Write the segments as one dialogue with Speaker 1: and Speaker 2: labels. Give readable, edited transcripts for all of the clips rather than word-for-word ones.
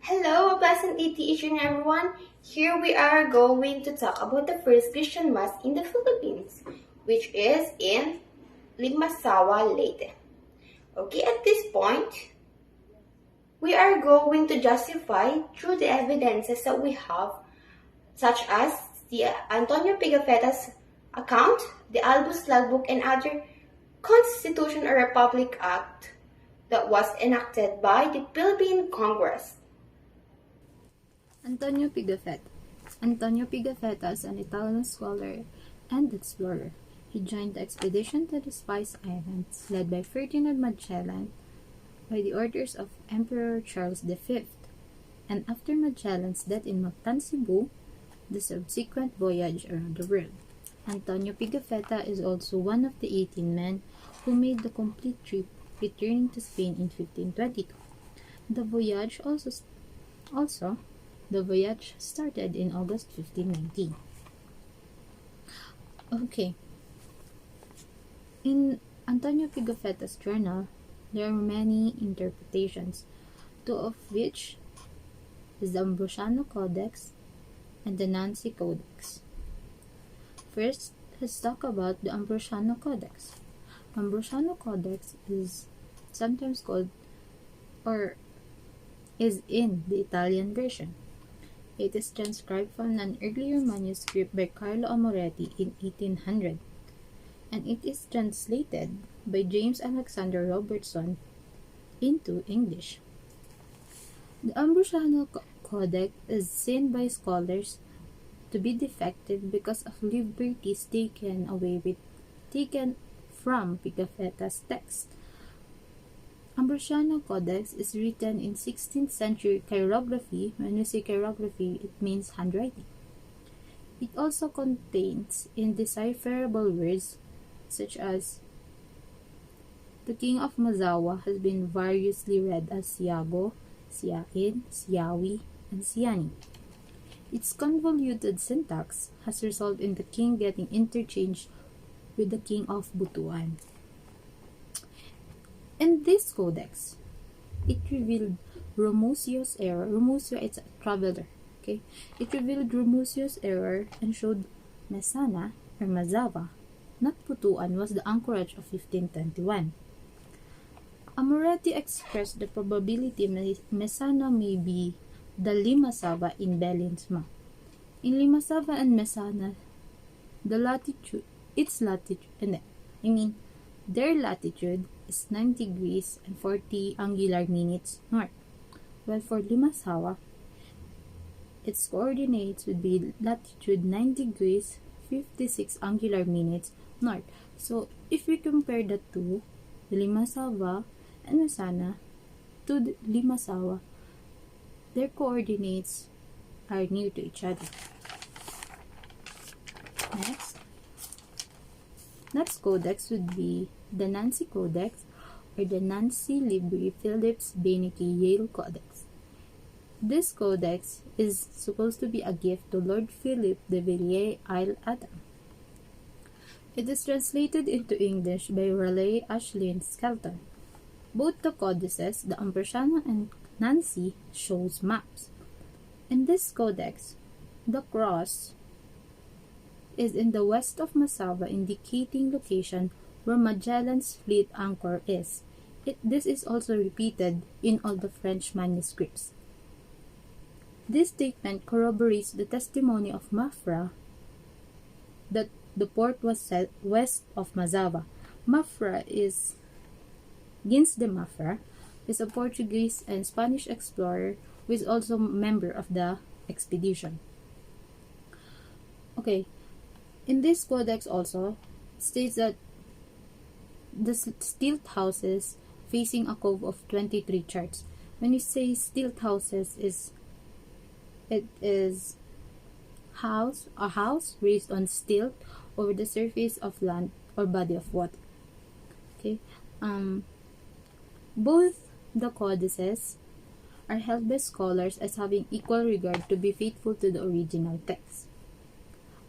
Speaker 1: Hello, a pleasant day to each and everyone. Here we are going to talk about the first Christian Mass in the Philippines, which is in LIMASAWA, Leyte. Okay, at this point, we are going to justify through the evidences that we have, such as the Antonio Pigafetta's account, the Albus Logbook, and other Constitution or Republic Act that was enacted by the Philippine Congress.
Speaker 2: Antonio Pigafetta. Antonio Pigafetta is an Italian scholar and explorer. He joined the expedition to the Spice Islands, led by Ferdinand Magellan, by the orders of Emperor Charles V, and after Magellan's death in Mactan, Cebu, the subsequent voyage around the world. Antonio Pigafetta is also one of the 18 men who made the complete trip, returning to Spain in 1522. The voyage started in August 1519. Okay. In Antonio Pigafetta's journal, there are many interpretations, two of which is the Ambrosiano Codex and the Nancy Codex. First, let's talk about the Ambrosiano Codex. Ambrosiano Codex is sometimes called or is in the Italian version. It is transcribed from an earlier manuscript by Carlo Amoretti in 1800, and it is translated by James Alexander Robertson into English. The Ambrosiano Codex is seen by scholars to be defective because of liberties taken from Pigafetta's text. Ambrosiano Codex is written in 16th century chirography. When we say chirography, it means handwriting. It also contains indecipherable words such as the King of Mazawa has been variously read as Siago, Siain, Siawi, and Siani. Its convoluted syntax has resulted in the king getting interchanged with the King of Butuan. In this codex, it revealed Romusio's error. Romusio is a traveler. Okay, it revealed Romusio's error and showed Mesana or Mazava, not Butuan, was the anchorage of 1521. Amoretti expressed the probability Mesana may be the LIMASAWA in Belinsma. In LIMASAWA and Mesana, their latitude is 9 degrees and 40 angular minutes north, while for LIMASAWA, its coordinates would be latitude 9 degrees 56 angular minutes north. So, if we compare the two, the LIMASAWA and Mesana, to the LIMASAWA, their coordinates are near to each other. Next codex would be the Nancy Codex or the Nancy Libri Phillips Beinecke Yale Codex. This codex is supposed to be a gift to Lord Philip de Villiers Isle Adam. It is translated into English by Raleigh Ashley Skelton. Both the codices, the Ambrosiano and Nancy, shows maps. In this codex, the cross is in the west of Mazawa, indicating location where Magellan's fleet anchor is. This is also repeated in all the French manuscripts. This statement corroborates the testimony of Mafra that the port was set west of Mazawa. Gins de Mafra is a Portuguese and Spanish explorer who is also a member of the expedition. Okay, in this codex also states that the stilt houses facing a cove of 23 charts. When you say stilt houses, it is a house raised on stilt over the surface of land or body of water. Okay, both the codices are held by scholars as having equal regard to be faithful to the original text.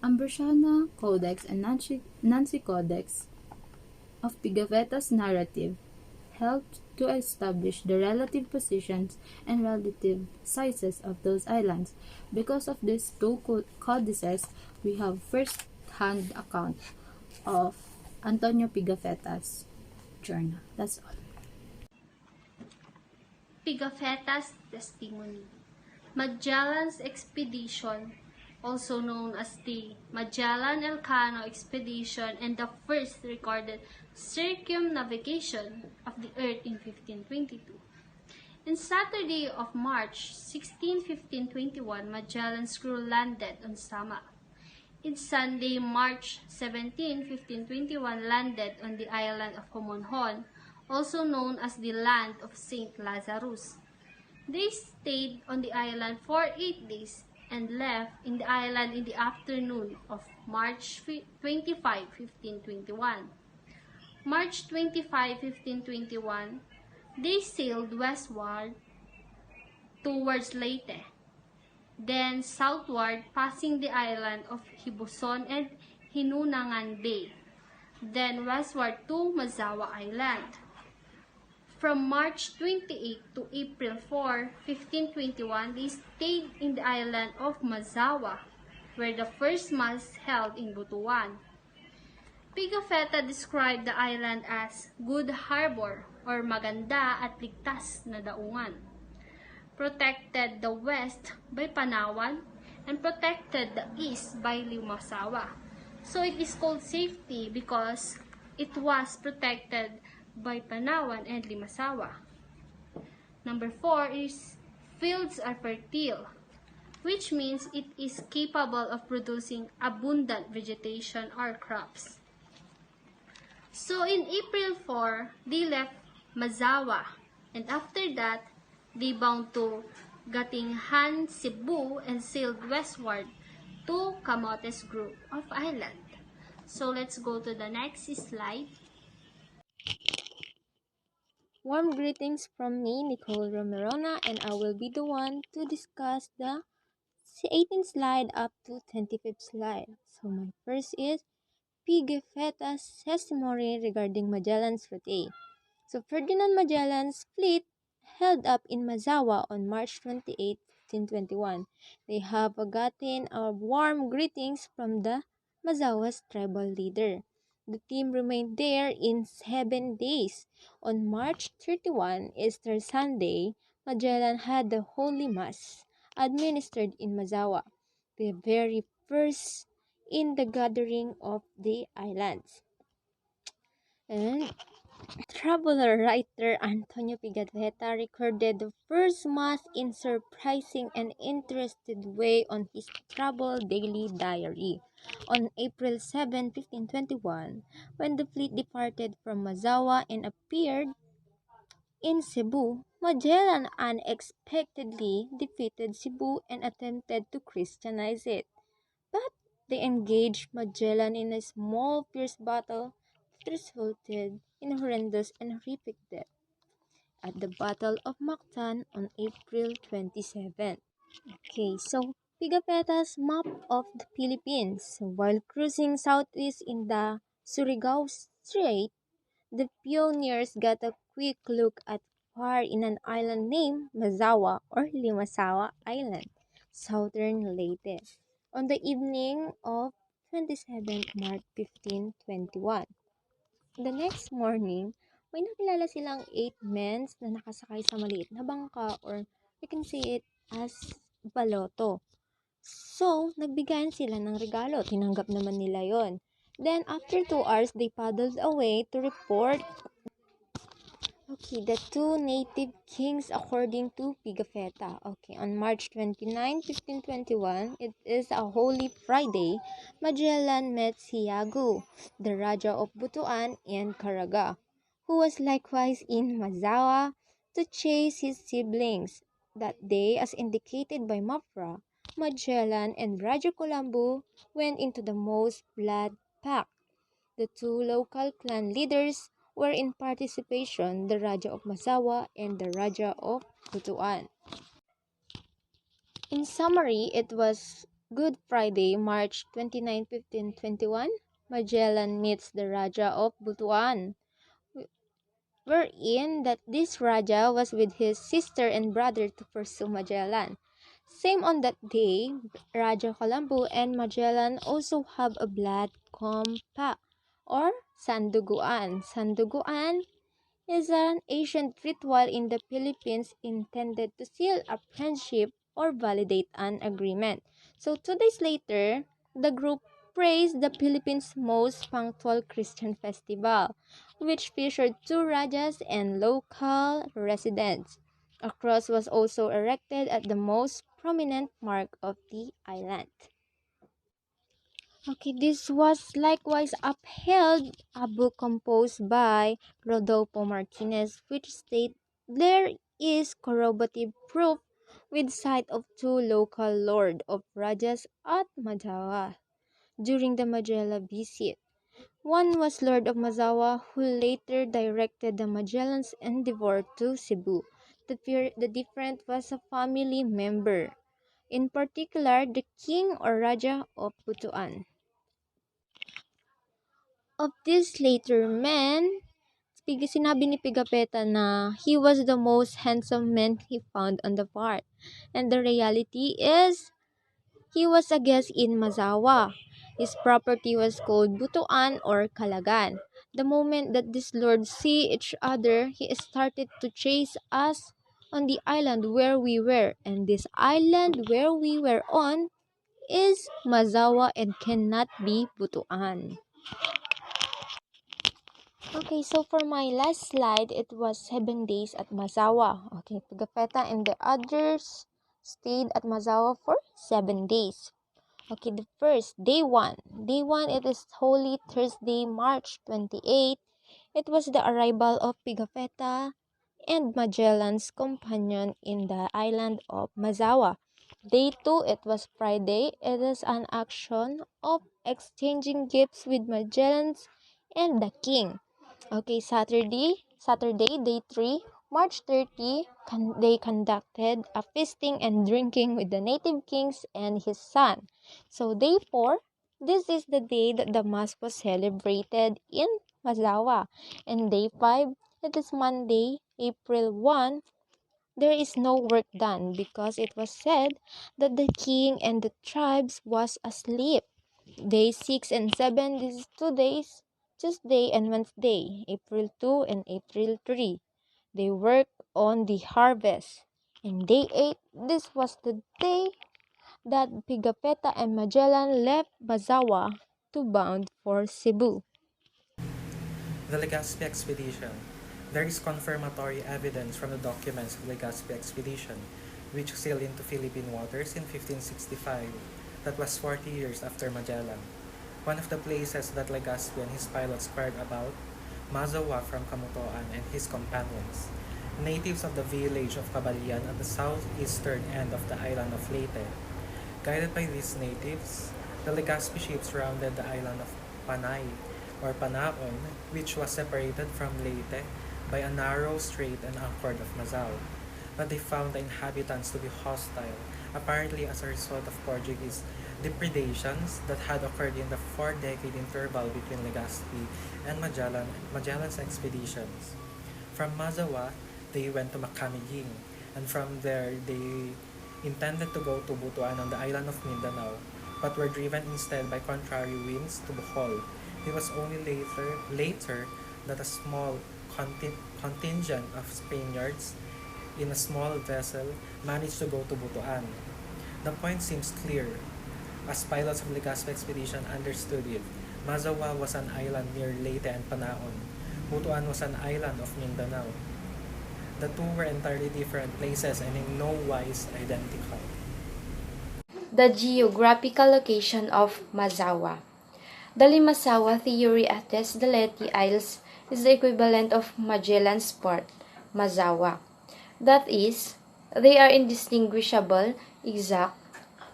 Speaker 2: Ambrosiano Codex and Nancy Codex of Pigafetta's narrative helped to establish the relative positions and relative sizes of those islands. Because of these two codices, we have first-hand account of Antonio Pigafetta's journal. That's all.
Speaker 3: Pigafetta's testimony. Magellan's expedition, also known as the Magellan-Elcano expedition and the first recorded circumnavigation of the Earth in 1522. On Saturday of March 16, 1521, Magellan's crew landed on Sama. On Sunday, March 17, 1521, landed on the island of Homonhon, also known as the land of Saint Lazarus. They stayed on the island for 8 days and left in the island in the afternoon of March 25, 1521. March 25, 1521, they sailed westward towards Leyte, then southward passing the island of Hibuson and Hinunangan Bay, then westward to Mazawa Island. From March 28 to April 4, 1521, they stayed in the island of Mazawa, where the Firstmass held in Butuan. Pigafetta described the island as good harbor or maganda at ligtas na daungan. Protected the west by Panawan and protected the east by LIMASAWA. So it is called safety because it was protected by Panawan and LIMASAWA. Number 4 is fields are fertile, which means it is capable of producing abundant vegetation or crops. So in April 4, they left Mazawa, and after that, they bound to Gatinghan, Cebu, and sailed westward to Camotes Group of Island. So let's go to the next slide.
Speaker 4: Warm greetings from me, Nicole Romerona, and I will be the one to discuss the 18th slide up to 25th slide. So my first is Pigafetta's testimony regarding Magellan's route. So Ferdinand Magellan's fleet held up in Mazawa on March 28, 1521. They have gotten a warm greetings from the Mazawa's tribal leader. The team remained there in 7 days. On March 31, Easter Sunday, Magellan had the Holy Mass administered in Mazawa, the very first in the gathering of the islands. And traveler writer Antonio Pigafetta recorded the first mass in surprising and interested way on his travel daily diary. On April 7, 1521, when the fleet departed from Mazawa and appeared in Cebu, Magellan unexpectedly defeated Cebu and attempted to Christianize it. But they engaged Magellan in a small fierce battle that resulted in horrendous and horrific death at the Battle of Mactan on April 27. Okay, so Pigafetta's map of the Philippines. While cruising southeast in the Surigao Strait, the pioneers got a quick look at far in an island named Mazawa or Limasawa Island, southern Leyte, on the evening of 27th March 1521. The next morning, may nakilala silang 8 men na nakasakay sa maliit na bangka or we can say it as baloto. So, nagbigayan sila ng regalo. Tinanggap naman nila yon. Then, after 2 hours, they paddled away to report the two native kings according to Pigafetta. Okay, on March 29, 1521, it is a Holy Friday, Magellan met Siagu, the Raja of Butuan and Caraga, who was likewise in Mazawa to chase his siblings. That day, as indicated by Mapra, Magellan and Raja Colombo went into the most blood-packed. The two local clan leaders were in participation, the Raja of Masawa and the Raja of Butuan. In summary, it was Good Friday, March 29, 1521. Magellan meets the Raja of Butuan, wherein that this Raja was with his sister and brother to pursue Magellan. Same on that day, Raja Colombo and Magellan also have a blood compact or sanduguan. Sanduguan is an ancient ritual in the Philippines intended to seal a friendship or validate an agreement. So 2 days later, the group praised the Philippines' most punctual Christian festival, which featured two rajas and local residents. A cross was also erected at the most prominent mark of the island. Okay, this was likewise upheld a book composed by Rodolfo Martinez, which state there is corroborative proof with sight of two local lord of Rajas at Mazawa during the Magellan visit. One was Lord of Mazawa, who later directed the Magellan's endeavor to Cebu. The different was a family member, in particular the king or Raja of Butuan. Of this later man, sinabi ni Pigapetta na he was the most handsome man he found on the part. And the reality is, he was a guest in Mazawa. His property was called Butuan or Kalagan. The moment that these lords see each other, he started to chase us on the island where we were. And this island where we were on is Mazawa and cannot be Butuan. Okay, so for my last slide, it was 7 days at Mazawa. Okay, Pigapetta and the others stayed at Mazawa for 7 days. Okay, the first, day 1. Day 1, it is Holy Thursday, March 28. It was the arrival of Pigapetta and Magellan's companion in the island of Mazawa. Day 2, it was Friday. It is an action of exchanging gifts with Magellan's and the king. Okay, Saturday, day 3, March 30, they conducted a feasting and drinking with the native kings and his son. So day 4, this is the day that the mass was celebrated in Mazawa. And day 5, it is Monday, April 1, there is no work done because it was said that the king and the tribes was asleep. Day 6 and 7, this is 2 days, Tuesday and Wednesday, April 2 and April 3. They work on the harvest. And day 8, this was the day that Pigapetta and Magellan left Bazawa to bound for Cebu.
Speaker 5: The Legazpi Expedition. There is confirmatory evidence from the documents of the Legazpi Expedition, which sailed into Philippine waters in 1565. That was 40 years after Magellan. One of the places that Legazpi and his pilots inquired about, Mazawa from Camutoan and his companions. Natives of the village of Cabalian at the southeastern end of the island of Leyte. Guided by these natives, the Legazpi ships rounded the island of Panay, or Panaon, which was separated from Leyte by a narrow strait and anchored of Mazao. But they found the inhabitants to be hostile, apparently as a result of Portuguese depredations that had occurred in the 4-decade interval between Legazpi and Magellan's expeditions. From Mazawa, they went to Macamiging, and from there they intended to go to Butuan on the island of Mindanao, but were driven instead by contrary winds to Bohol. It was only later that a small contingent of Spaniards in a small vessel managed to go to Butuan. The point seems clear, as pilots of Legazpi expedition understood it. Mazawa was an island near Leyte and Panaon. Butuan was an island of Mindanao. The two were entirely different places and in no wise identical.
Speaker 1: The geographical location of Mazawa. The LIMASAWA theory attests the Leyte Isles is the equivalent of Magellan's port, Mazawa. That is, they are indistinguishable, exact,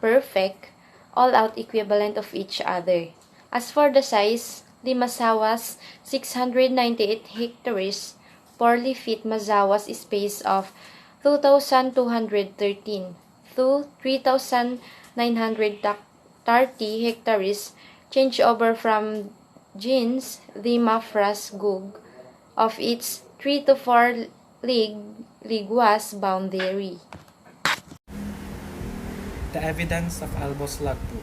Speaker 1: perfect, all-out equivalent of each other. As for the size, LIMASAWA's 698 hectares poorly fit Mazawa's space of 2,213 to 3,930 hectares change over from Jeans the Mafras Gug of its 3 to 4 leagues boundary.
Speaker 5: The evidence of Albo's logbook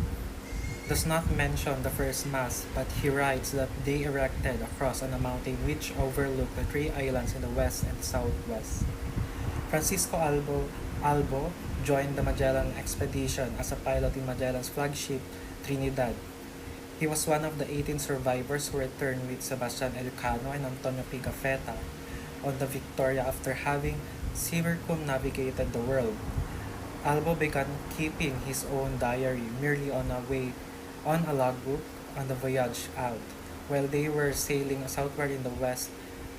Speaker 5: does not mention the Firstmass, but he writes that they erected across on a mountain which overlooked the three islands in the west and southwest. Francisco Albo joined the Magellan expedition as a pilot in Magellan's flagship Trinidad. He was one of the 18 survivors who returned with Sebastian Elcano and Antonio Pigafetta on the Victoria after having circumnavigated the world. Albo began keeping his own diary merely on a logbook on the voyage out, while they were sailing southward in the west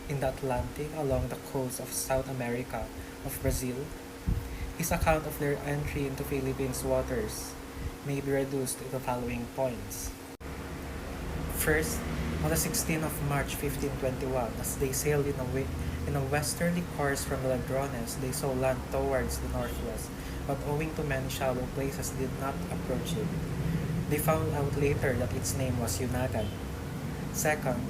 Speaker 5: in the Atlantic along the coast of South America of Brazil. His account of their entry into Philippines waters may be reduced to the following points. First, on the 16th of March 1521, as they sailed in a westerly course from the Ladrones, they saw land towards the northwest, but owing to many shallow places did not approach it. They found out later that its name was Yunagan. Second,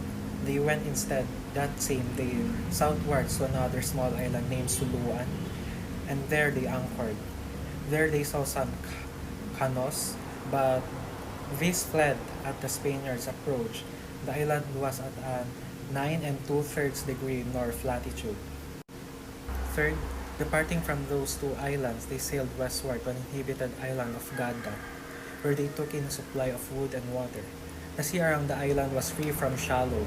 Speaker 5: they went instead that same day southwards to another small island named Suluan, and there they anchored. There they saw some canoes, but these fled at the Spaniards' approach. The island was at a 9 2/3 degree north latitude. Third, departing from those two islands, they sailed westward to an inhabited island of Gada, where they took in a supply of wood and water. The sea around the island was free from shallow.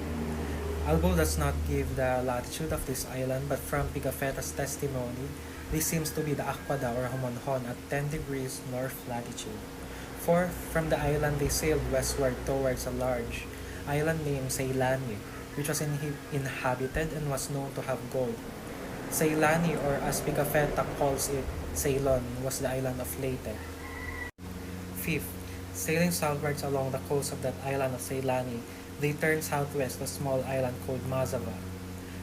Speaker 5: Albo does not give the latitude of this island, but from Pigafetta's testimony, this seems to be the Aquada or Homonhon at 10 degrees north latitude. Fourth, from the island they sailed westward towards a large island named Ceylani, which was inhabited and was known to have gold. Ceylani, or as Pigafetta calls it, Ceylon, was the island of Leyte. Fifth, sailing southwards along the coast of that island of Ceylani, they turned southwest to a small island called Mazava.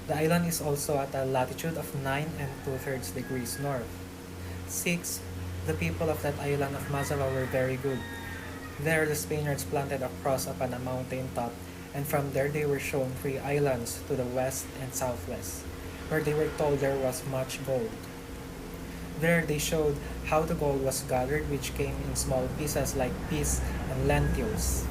Speaker 5: The island is also at a latitude of 9 2/3 degrees north. Sixth, the people of that island of Mazava were very good. There the Spaniards planted a cross upon a mountain top, and from there they were shown 3 islands to the west and southwest, where they were told there was much gold. There they showed how the gold was gathered, which came in small pieces like peas and lentils.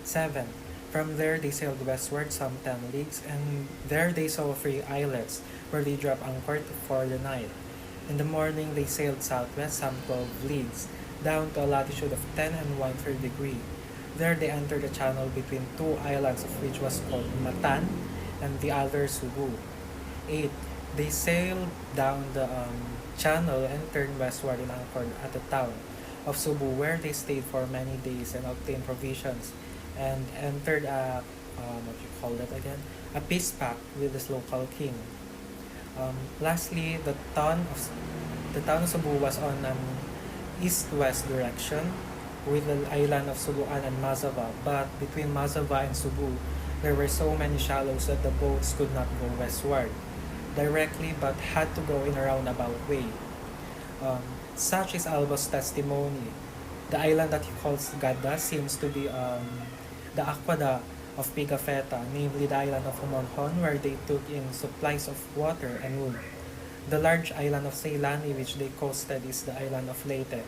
Speaker 5: 7. From there they sailed westward some 10 leagues, and there they saw 3 islets, where they dropped anchor for the night. In the morning they sailed southwest some 12 leagues, down to a latitude of 10 1/3 degree. There they entered a channel between 2 islands, of which was called Matan and the other Subu. 8. They sailed down the channel and turned westward and anchored at the town of Subu, where they stayed for many days and obtained provisions and entered a peace pact with this local king. Lastly, the town of Cebu was on an east-west direction with the island of Suluan and Mazava, but between Mazava and Cebu, there were so many shallows that the boats could not go westward directly but had to go in a roundabout way. Such is Albo's testimony. The island that he calls Gada seems to be the Aquada of Pigafetta, namely the island of Homonhon, where they took in supplies of water and wood. The large island of Ceylani, which they coasted, is the island of Leyte,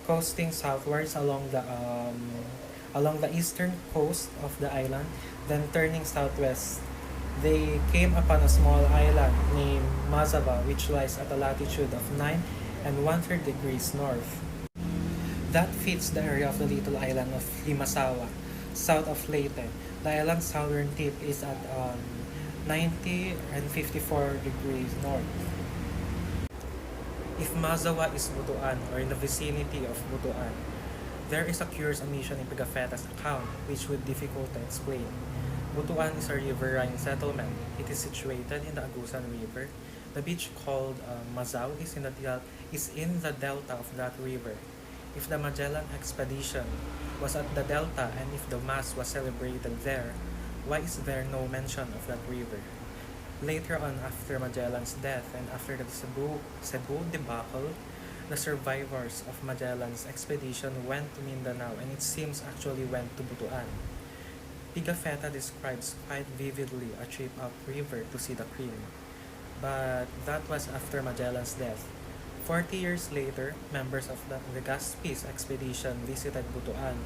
Speaker 5: coasting southwards along the eastern coast of the island, then turning southwest. They came upon a small island named Mazava, which lies at a latitude of 9 1/3 degrees north. That fits the area of the little island of LIMASAWA, south of Leyte. The island's southern tip is at 90 54 degrees north. If Mazawa is Butuan, or in the vicinity of Butuan, there is a curious omission in Pigafetta's account which would difficult to explain. Butuan is a riverine settlement. It is situated in the Agusan River. The beach called Mazao is in the delta of that river. If the Magellan expedition was at the delta and if the Mass was celebrated there, why is there no mention of that river? Later on, after Magellan's death and after the Cebu debacle, the survivors of Magellan's expedition went to Mindanao, and it seems actually went to Butuan. Pigafetta describes quite vividly a trip upriver to see the cream, but that was after Magellan's death. 40 years later, members of the Legazpi's expedition visited Butuan,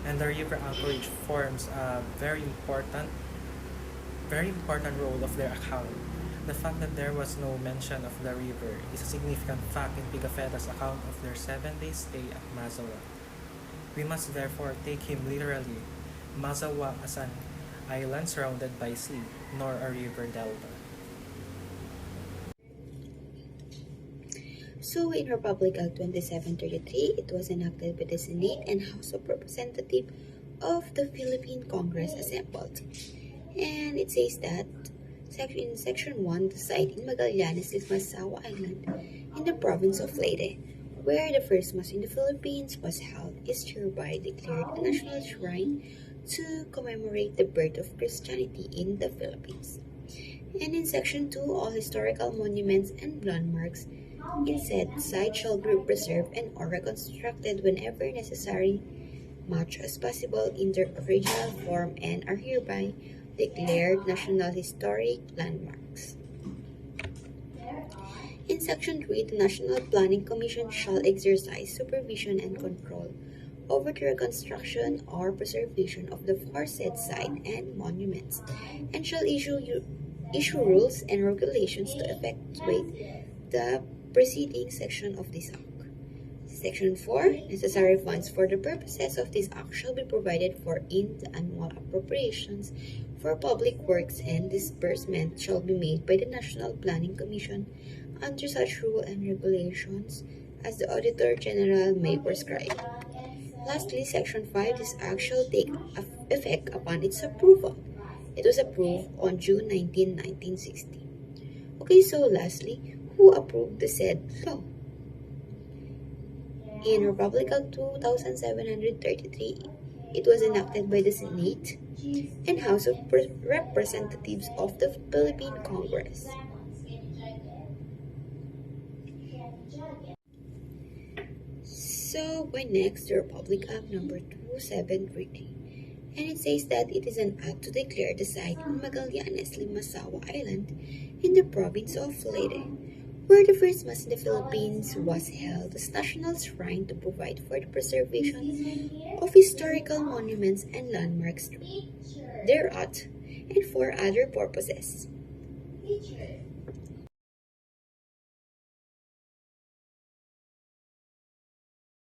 Speaker 5: and the river anchorage forms a very important role of their account. The fact that there was no mention of the river is a significant fact in Pigafetta's account of their 7-day stay at Mazawa. We must therefore take him literally, Mazawa as an island surrounded by sea, nor a river delta.
Speaker 1: So in Republic Act 2733, it was enacted by the Senate and House of Representatives of the Philippine Congress assembled. And it says that in Section 1, the site in Magallanes is LIMASAWA Island in the province of Leyte, where the first Mass in the Philippines was held, is hereby declared a national shrine to commemorate the birth of Christianity in the Philippines. And in Section 2, all historical monuments and landmarks in said site shall be preserved and or reconstructed whenever necessary, much as possible in their original form, and are hereby declared National Historic Landmarks. In Section 3, the National Planning Commission shall exercise supervision and control over the reconstruction or preservation of the aforesaid site and monuments, and shall issue rules and regulations to effectuate the preceding section of this Act. Section 4. Necessary funds for the purposes of this Act shall be provided for in the annual appropriations for public works, and disbursement shall be made by the National Planning Commission under such rules and regulations as the Auditor General may prescribe. Lastly, Section 5. This Act shall take effect upon its approval. It was approved on June 19, 1960. Okay, so lastly, who approved the said law? In Republic Act 2733, it was enacted by the Senate and House of Representatives of the Philippine Congress. So, by next, the Republic Act number 2733. And it says that it is an act to declare the site in Magallanes, LIMASAWA Island in the province of Leyte, where the first Mass in the Philippines was held, as national shrine to provide for the preservation of historical monuments and landmarks thereat, and for other purposes.